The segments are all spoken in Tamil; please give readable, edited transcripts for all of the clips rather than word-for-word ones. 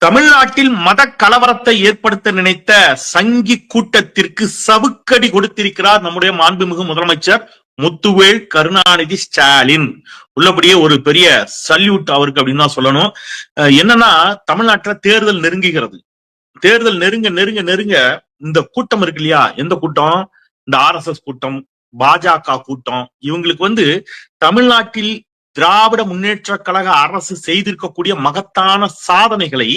தமிழ்நாட்டில் மத கலவரத்தை ஏற்படுத்த நினைத்த சங்கி கூட்டத்திற்கு சவுக்கடி கொடுத்திருக்கிறார் நம்முடைய மாண்புமிகு முதலமைச்சர் முத்துவேல் கருணாநிதி ஸ்டாலின். உள்ளபடியே ஒரு பெரிய சல்யூட் அவருக்கு அப்படின்னு தான் சொல்லணும். என்னன்னா, தமிழ்நாட்டில் தேர்தல் நெருங்குகிறது. தேர்தல் நெருங்க நெருங்க நெருங்க இந்த கூட்டம் இருக்கு இல்லையா, எந்த கூட்டம்? இந்த RSS கூட்டம், பாஜக கூட்டம். இவங்களுக்கு தமிழ்நாட்டில் திராவிட முன்னேற்ற கழக அரசு செய்திருக்கக்கூடிய மகத்தான சாதனைகளை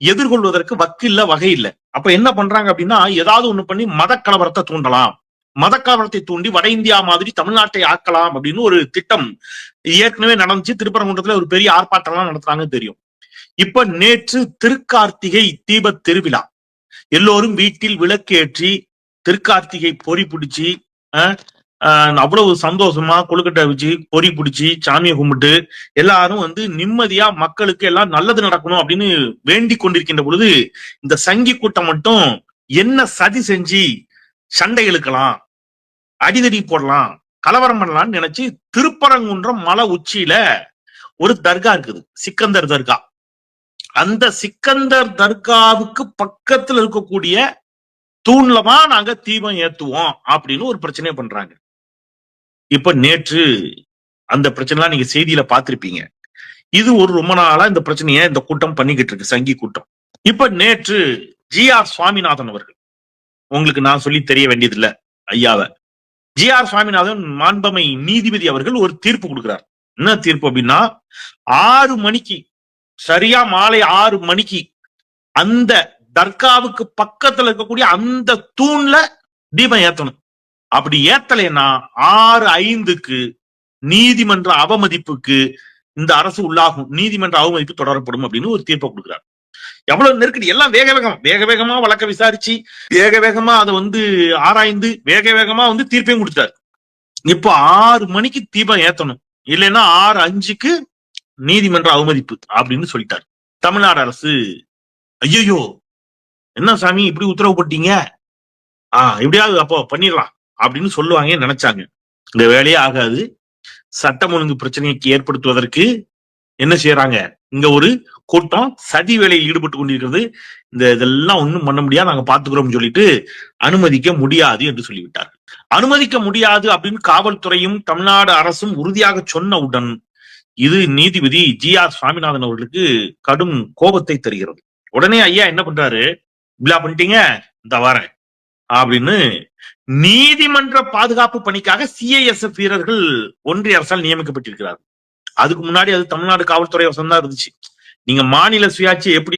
எதிர்கொள்வதற்கு வக்கில்ல, வகை இல்லை. அப்ப என்ன பண்றாங்க அப்படின்னா, ஏதாவது ஒண்ணு பண்ணி மத கலவரத்தை தூண்டலாம், மத கலவரத்தை தூண்டி வட இந்தியா மாதிரி தமிழ்நாட்டை ஆக்கலாம் அப்படின்னு ஒரு திட்டம் ஏற்கனவே நடந்துச்சு. திருப்பரங்குன்றத்துல ஒரு பெரிய ஆர்ப்பாட்டம்லாம் நடத்துறாங்கன்னு தெரியும். இப்ப நேற்று திருக்கார்த்திகை தீப திருவிழா, எல்லோரும் வீட்டில் விளக்கேற்றி திருக்கார்த்திகை பொறி பிடிச்சி அவ்வளவு சந்தோஷமா கொழுக்கட்டை வச்சு பொறி பிடிச்சி சாமியை கும்பிட்டு எல்லாரும் நிம்மதியா மக்களுக்கு எல்லாம் நல்லது நடக்கணும் அப்படின்னு வேண்டிக் கொண்டிருக்கின்ற பொழுது, இந்த சங்கி கூட்டம் மட்டும் என்ன சதி செஞ்சு சண்டை இழுக்கலாம், அடிதடி போடலாம், கலவரம் பண்ணலாம்னு நினைச்சு திருப்பரங்குன்றம் மலை உச்சியில ஒரு தர்கா இருக்குது, சிக்கந்தர் தர்கா. அந்த சிக்கந்தர் தர்காவுக்கு பக்கத்துல இருக்கக்கூடிய தூண்லதான் நாங்க தீபம் ஏத்துவோம் அப்படின்னு ஒரு பிரச்சனையை பண்றாங்க. இப்ப நேற்று அந்த பிரச்சனை நீங்க செய்தியில பார்த்திருப்பீங்க. இது ஒரு ரொம்ப நாளா இந்த பிரச்சனையை இந்த கூட்டம் பண்ணிக்கிட்டு இருக்கு, சங்கி கூட்டம். இப்ப நேற்று GR சுவாமிநாதன் அவர்கள், உங்களுக்கு நான் சொல்லி தெரிய வேண்டியது இல்ல ஐயாவை, GR சுவாமிநாதன் மாண்பமை நீதிபதி அவர்கள் ஒரு தீர்ப்பு கொடுக்கிறார். என்ன தீர்ப்பு அப்படின்னா, 6 மணிக்கு, சரியா மாலை 6 மணிக்கு அந்த தர்காவுக்கு பக்கத்துல இருக்கக்கூடிய அந்த தூண்ல தீபம் ஏத்தணும். அப்படி ஏத்தலைன்னா 6:05க்கு நீதிமன்ற அவமதிப்புக்கு இந்த அரசு உள்ளாகும், நீதிமன்ற அவமதிப்பு தொடரப்படும் அப்படின்னு ஒரு தீர்ப்பை கொடுக்கிறார். எவ்வளவு நெருக்கடி! எல்லாம் வேக வேகமா வழக்க விசாரிச்சு வேக வேகமா அதை ஆராய்ந்து வேக வேகமா தீர்ப்பையும் கொடுத்தாரு. இப்போ 6 மணிக்கு தீபம் ஏத்தணும், இல்லைன்னா 6:05க்கு நீதிமன்ற அவமதிப்பு அப்படின்னு சொல்லிட்டாரு. தமிழ்நாடு அரசு ஐயோ என்ன சாமி இப்படி உத்தரவு போட்டீங்க, எப்படியாவது அப்போ பண்ணிடலாம் அப்படின்னு சொல்லுவாங்க நினைச்சாங்க. இந்த வேலையே ஆகாது. சட்டம் ஒழுங்கு பிரச்சனைக்கு ஏற்படுத்துவதற்கு என்ன செய்யறாங்க, இங்க ஒரு கூட்டம் சதி வேலையில் ஈடுபட்டு கொண்டிருக்கிறது, இதெல்லாம் ஒண்ணும் பண்ண முடியாது, நாங்க பாத்துக்கிறோம் சொல்லிட்டு அனுமதிக்க முடியாது என்று சொல்லிவிட்டார்கள். அனுமதிக்க முடியாது அப்படின்னு காவல்துறையும் தமிழ்நாடு அரசும் உறுதியாக சொன்னவுடன் இது நீதிபதி GR சுவாமிநாதன் அவர்களுக்கு கடும் கோபத்தை தருகிறது. உடனே ஐயா என்ன பண்றாரு, இப்படியா பண்ணிட்டீங்க, இந்த வரேன் அப்படின்னு நீதிமன்ற பாதுகாப்பு பணிக்காக CISF வீரர்கள் ஒன்றிய அரசால் நியமிக்கப்பட்டிருக்கிறார். அதுக்கு முன்னாடி அது தமிழ்நாடு காவல்துறை வசம் தான் இருந்துச்சு. நீங்க மாநில சுயாட்சி எப்படி